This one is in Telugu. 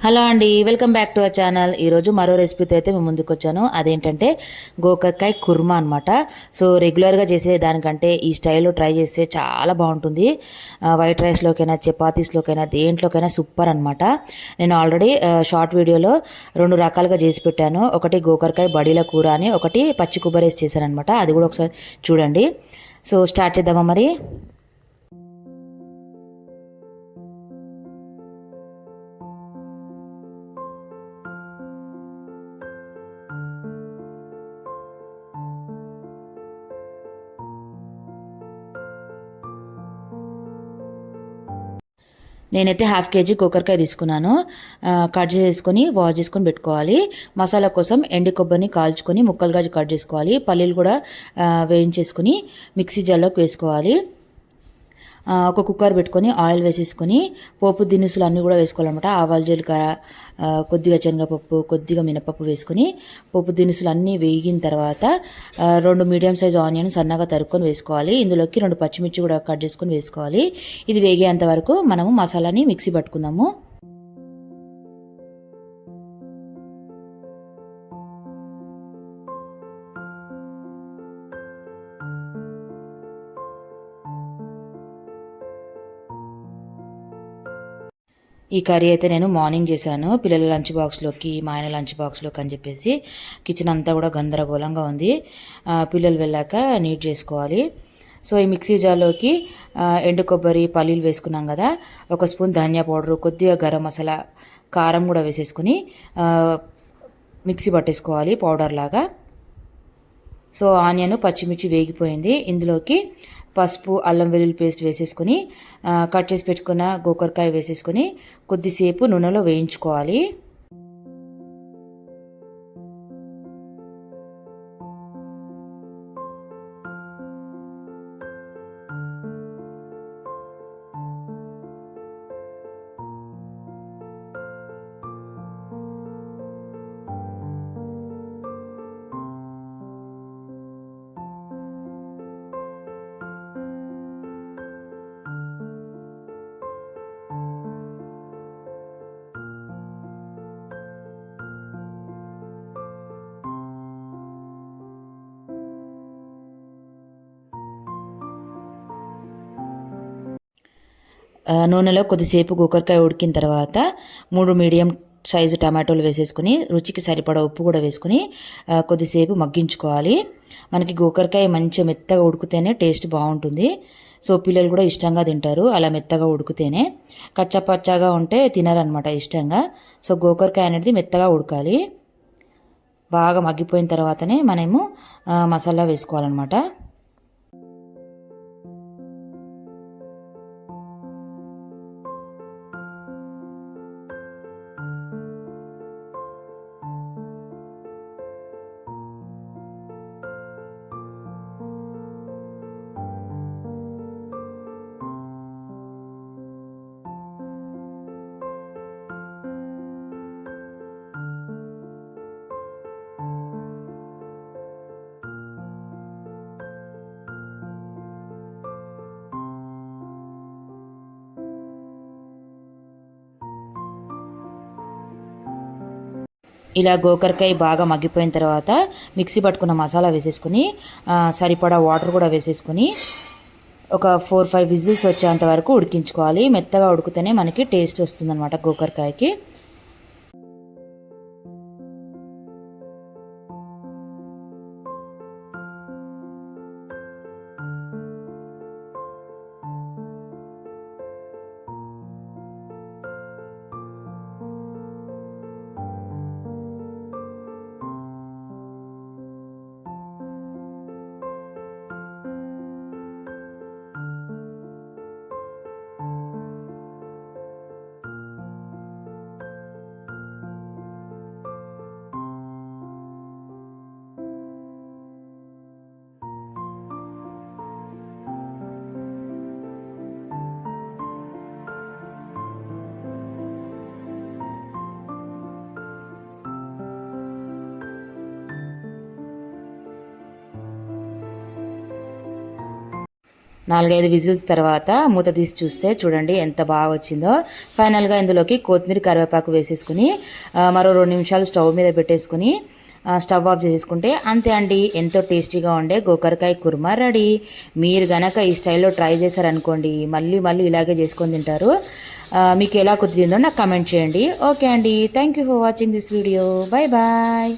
హలో అండి, welcome back to our channel. ఈరోజు మరో రెసిపీతో అయితే మేము ముందుకు వచ్చాను. అదేంటంటే గోకరకాయ కుర్మా అనమాట. సో రెగ్యులర్గా చేసే దానికంటే ఈ స్టైల్లో ట్రై చేస్తే చాలా బాగుంటుంది. వైట్ రైస్లోకైనా చపాతీస్లోకైనా దేంట్లోకైనా సూపర్ అనమాట. నేను ఆల్రెడీ షార్ట్ వీడియోలో 2 రకాలుగా చేసి పెట్టాను. ఒకటి గోకరకాయ బడీల కూర అని, ఒకటి పచ్చి కొబ్బరి వేసి చేశాను అనమాట. అది కూడా ఒకసారి చూడండి. సో స్టార్ట్ చేద్దామా మరి. నేనైతే హాఫ్ కేజీ గోకరకాయ తీసుకున్నాను. కట్ చేసుకొని వాష్ చేసుకొని పెట్టుకోవాలి. మసాలా కోసం ఎండు కొబ్బరిని కాల్చుకొని ముక్కలుగా కట్ చేసుకోవాలి. పల్లీలు కూడా వేయించేసుకొని మిక్సీ జార్లోకి వేసుకోవాలి. ఒక కుక్కర్ పెట్టుకొని ఆయిల్ వేసేసుకొని పోపు దినుసులు అన్నీ కూడా వేసుకోవాలన్నమాట. ఆవాలు, జీలకర్ర, కొద్దిగా శనగపప్పు, కొద్దిగా మినపప్పు వేసుకొని పోపు దినుసులు అన్నీ వేగిన తర్వాత 2 మీడియం సైజ్ ఆనియన్ సన్నగా తరుక్కొని వేసుకోవాలి. ఇందులోకి 2 పచ్చిమిర్చి కూడా కట్ చేసుకొని వేసుకోవాలి. ఇది వేగేంత వరకు మనము మసాలాని మిక్సీ పట్టుకుందాము. ఈ కర్రీ అయితే నేను మార్నింగ్ చేశాను, పిల్లల లంచ్ బాక్స్లోకి, మా ఆయన లంచ్ బాక్స్లోకి అని చెప్పేసి. కిచెన్ అంతా కూడా గందరగోళంగా ఉంది. పిల్లలు వెళ్ళాక నీట్ చేసుకోవాలి. సో ఈ మిక్సీ జార్లోకి ఎండు కొబ్బరి, పల్లీలు వేసుకున్నాం కదా, 1 స్పూన్ ధనియా పౌడరు, కొద్దిగా గరం మసాలా, కారం కూడా వేసేసుకుని మిక్సీ పట్టేసుకోవాలి పౌడర్ లాగా. సో ఆనియన్, పచ్చిమిర్చి వేగిపోయింది. ఇందులోకి పసుపు, అల్లం వెల్లుల్లి పేస్ట్ వేసేసుకొని కట్ చేసి పెట్టుకున్న గోకరకాయ వేసేసుకొని కొద్దిసేపు నూనెలో వేయించుకోవాలి. నూనెలో కొద్దిసేపు గోకరకాయ ఉడికిన తర్వాత 3 మీడియం సైజు టమాటోలు వేసేసుకుని రుచికి సరిపడా ఉప్పు కూడా వేసుకుని కొద్దిసేపు మగ్గించుకోవాలి. మనకి గోకరకాయ మంచిగా మెత్తగా ఉడికితేనే టేస్ట్ బాగుంటుంది. సో పిల్లలు కూడా ఇష్టంగా తింటారు అలా మెత్తగా ఉడికితేనే. కచ్చపచ్చగా ఉంటే తినరనమాట ఇష్టంగా. సో గోకరకాయ అనేది మెత్తగా ఉడకాలి. బాగా మగ్గిపోయిన తర్వాతనే మనము మసాలా వేసుకోవాలన్నమాట. ఇలా గోకరకాయ బాగా మగ్గిపోయిన తర్వాత మిక్సీ పట్టుకున్న మసాలా వేసేసుకుని సరిపడా వాటర్ కూడా వేసేసుకుని ఒక 4-5 విజిల్స్ వచ్చేంత వరకు ఉడికించుకోవాలి. మెత్తగా ఉడికితేనే మనకి టేస్ట్ వస్తుందన్నమాట గోకరకాయకి. 4-5 విజిల్స్ తర్వాత మూత తీసి చూస్తే చూడండి ఎంత బాగా వచ్చిందో. ఫైనల్గా ఇందులోకి కొత్తిమీర కరివేపాకు వేసేసుకుని మరో 2 నిమిషాలు స్టవ్ మీద పెట్టేసుకుని స్టవ్ ఆఫ్ చేసేసుకుంటే అంతే అండి, ఎంతో టేస్టీగా ఉండే గోకరకాయ కుర్మా రెడీ. మీరు గనక ఈ స్టైల్లో ట్రై చేశారనుకోండి మళ్ళీ మళ్ళీ ఇలాగే చేసుకొని తింటారు. మీకు ఎలా కుదిరిందో నాకు కమెంట్ చేయండి. ఓకే అండి, thank you for watching this video. Bye bye.